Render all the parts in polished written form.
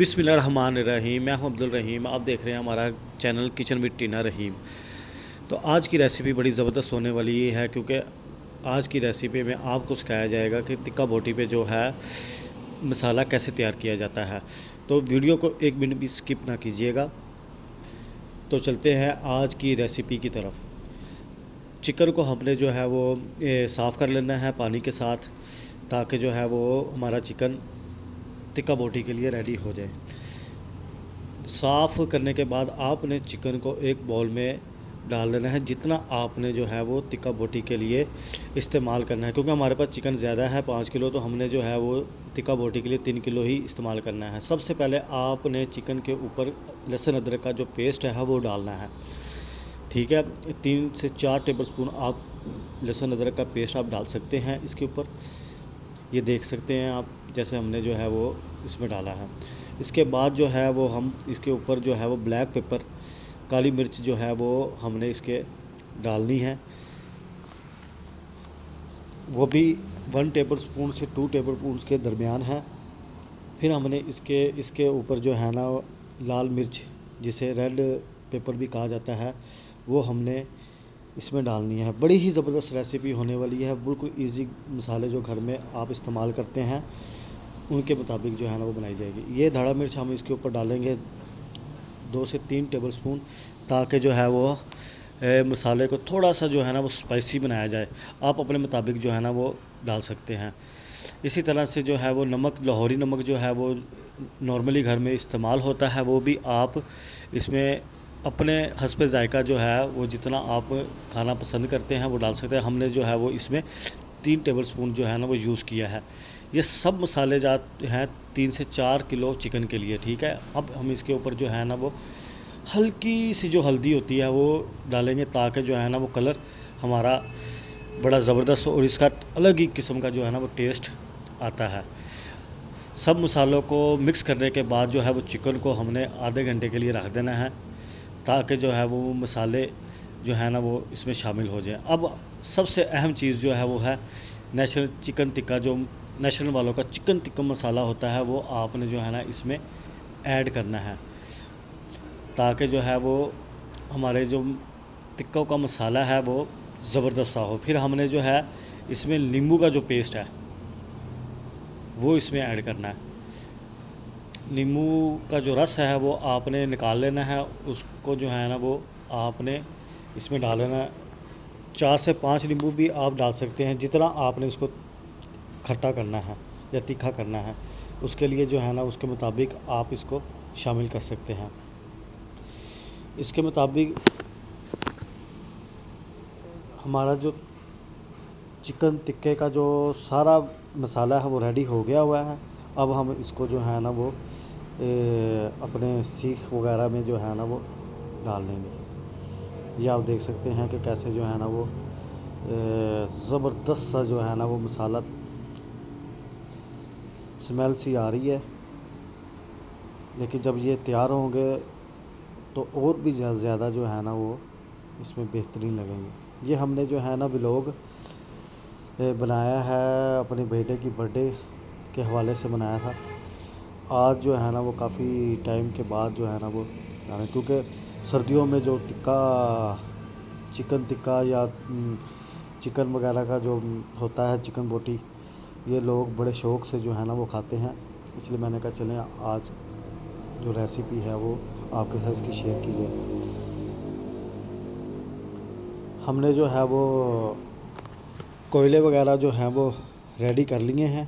बिस्मिल्लाहिर्रहमानिर्रहीम। मैं हूं अब्दुल रहीम। आप देख रहे हैं हमारा चैनल किचन विद टीना रहीम। तो आज की रेसिपी बड़ी ज़बरदस्त होने वाली है, क्योंकि आज की रेसिपी में आपको सिखाया जाएगा कि टिक्का बोटी पे जो है मसाला कैसे तैयार किया जाता है। तो वीडियो को एक मिनट भी स्किप ना कीजिएगा। तो चलते हैं आज की रेसिपी की तरफ। चिकन को हमने जो है वो साफ़ कर लेना है पानी के साथ, ताकि जो है वो हमारा चिकन टिक्का बोटी के लिए रेडी हो जाए। साफ़ करने के बाद आपने चिकन को एक बाउल में डाल लेना है, जितना आपने जो है वो टिक्का बोटी के लिए इस्तेमाल करना है। क्योंकि हमारे पास चिकन ज़्यादा है 5 किलो, तो हमने जो है वो टिक्का बोटी के लिए 3 किलो ही इस्तेमाल करना है। सबसे पहले आपने चिकन के ऊपर लहसुन अदरक का जो पेस्ट है वो डालना है, ठीक है। 3 से 4 टेबल स्पून आप लहसुन अदरक का पेस्ट आप डाल सकते हैं इसके ऊपर। ये देख सकते हैं आप, जैसे हमने जो है वो इसमें डाला है। इसके बाद जो है वो हम इसके ऊपर जो है वो ब्लैक पेपर, काली मिर्च जो है वो हमने इसके डालनी है, वो भी 1 टेबल स्पून से 2 टेबल स्पून के दरमियान है। फिर हमने इसके ऊपर जो है ना लाल मिर्च, जिसे रेड पेपर भी कहा जाता है, वो हमने इसमें डालनी है। बड़ी ही ज़बरदस्त रेसिपी होने वाली है। बिल्कुल इजी मसाले जो घर में आप इस्तेमाल करते हैं उनके मुताबिक जो है ना वो बनाई जाएगी। ये धड़ा मिर्च हम इसके ऊपर डालेंगे 2 से 3 टेबल स्पून, ताकि जो है वो मसाले को थोड़ा सा जो है ना वो स्पाइसी बनाया जाए। आप अपने मुताबिक जो है ना वो डाल सकते हैं। इसी तरह से जो है वो नमक, लाहौरी नमक जो है वो नॉर्मली घर में इस्तेमाल होता है, वो भी आप इसमें अपने हस्ब ज़ायक़ा जो है वो जितना आप खाना पसंद करते हैं वो डाल सकते हैं। हमने जो है वो इसमें 3 टेबल स्पून जो है ना वो यूज़ किया है। ये सब मसाले जात हैं 3 से 4 किलो चिकन के लिए, ठीक है। अब हम इसके ऊपर जो है ना वो हल्की सी जो हल्दी होती है वो डालेंगे, ताकि जो है ना वो कलर हमारा बड़ा ज़बरदस्त हो और इसका अलग ही किस्म का जो है ना वो टेस्ट आता है। सब मसालों को मिक्स करने के बाद जो है वो चिकन को हमने आधे घंटे के लिए रख देना है, ताकि जो है वो मसाले जो है ना वो इसमें शामिल हो जाए। अब सबसे अहम चीज़ जो है वो है नेशनल चिकन टिक्का, जो नेशनल वालों का चिकन टिक्का मसाला होता है, वो आपने जो है ना इसमें ऐड करना है, ताकि जो है वो हमारे जो टिक्कों का मसाला है वो ज़बरदस्त सा हो। फिर हमने जो है इसमें नींबू का जो पेस्ट है वो इसमें ऐड करना है। नींबू का जो रस है वो आपने निकाल लेना है, उसको जो है ना वो आपने इसमें डाल लेना है। 4 से 5 नींबू भी आप डाल सकते हैं, जितना आपने इसको खट्टा करना है या तीखा करना है, उसके लिए जो है ना उसके मुताबिक आप इसको शामिल कर सकते हैं। इसके मुताबिक हमारा जो चिकन टिक्के का जो सारा मसाला है वो रेडी हो गया हुआ है। अब हम इसको जो है ना वो अपने सीख वगैरह में जो है ना वो डाल लेंगे। ये आप देख सकते हैं कि कैसे जो है ना वो ज़बरदस्त सा जो है ना वो मसाला स्मेल सी आ रही है। लेकिन जब ये तैयार होंगे तो और भी ज़्यादा जो है ना वो इसमें बेहतरीन लगेंगे। ये हमने जो है ना व्लॉग बनाया है, अपने बेटे की बर्थडे के हवाले से बनाया था। आज जो है ना वो काफ़ी टाइम के बाद जो है ना वो क्योंकि सर्दियों में जो चिकन टिक्का या चिकन वगैरह का जो होता है, चिकन बोटी, ये लोग बड़े शौक़ से जो है ना वो खाते हैं। इसलिए मैंने कहा चलें आज जो रेसिपी है वो आपके साथ इसकी शेयर की जाए। हमने जो है वो कोयले वगैरह जो हैं वो रेडी कर लिए हैं,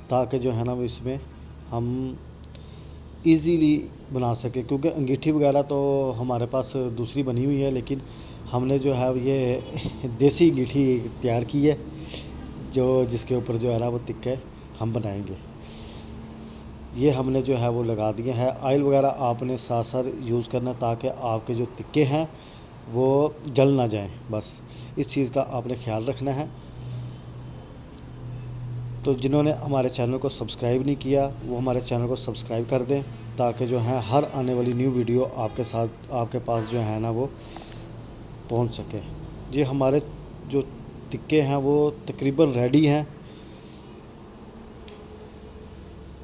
ताकि जो है ना वो इसमें हम इजीली बना सकें। क्योंकि अंगीठी वगैरह तो हमारे पास दूसरी बनी हुई है, लेकिन हमने जो है ये देसी अंगीठी तैयार की है, जो जिसके ऊपर जो है ना वो टिक्के हम बनाएंगे। ये हमने जो है वो लगा दिया है। ऑयल वगैरह आपने साथ साथ यूज़ करना, ताकि आपके जो टिक्के हैं वो जल ना जाएं। बस इस चीज़ का आपने ख्याल रखना है। तो जिन्होंने हमारे चैनल को सब्सक्राइब नहीं किया वो हमारे चैनल को सब्सक्राइब कर दें, ताकि जो है हर आने वाली न्यू वीडियो आपके पास जो है ना वो पहुंच सके। ये हमारे जो टिक्के हैं वो तकरीबन रेडी हैं,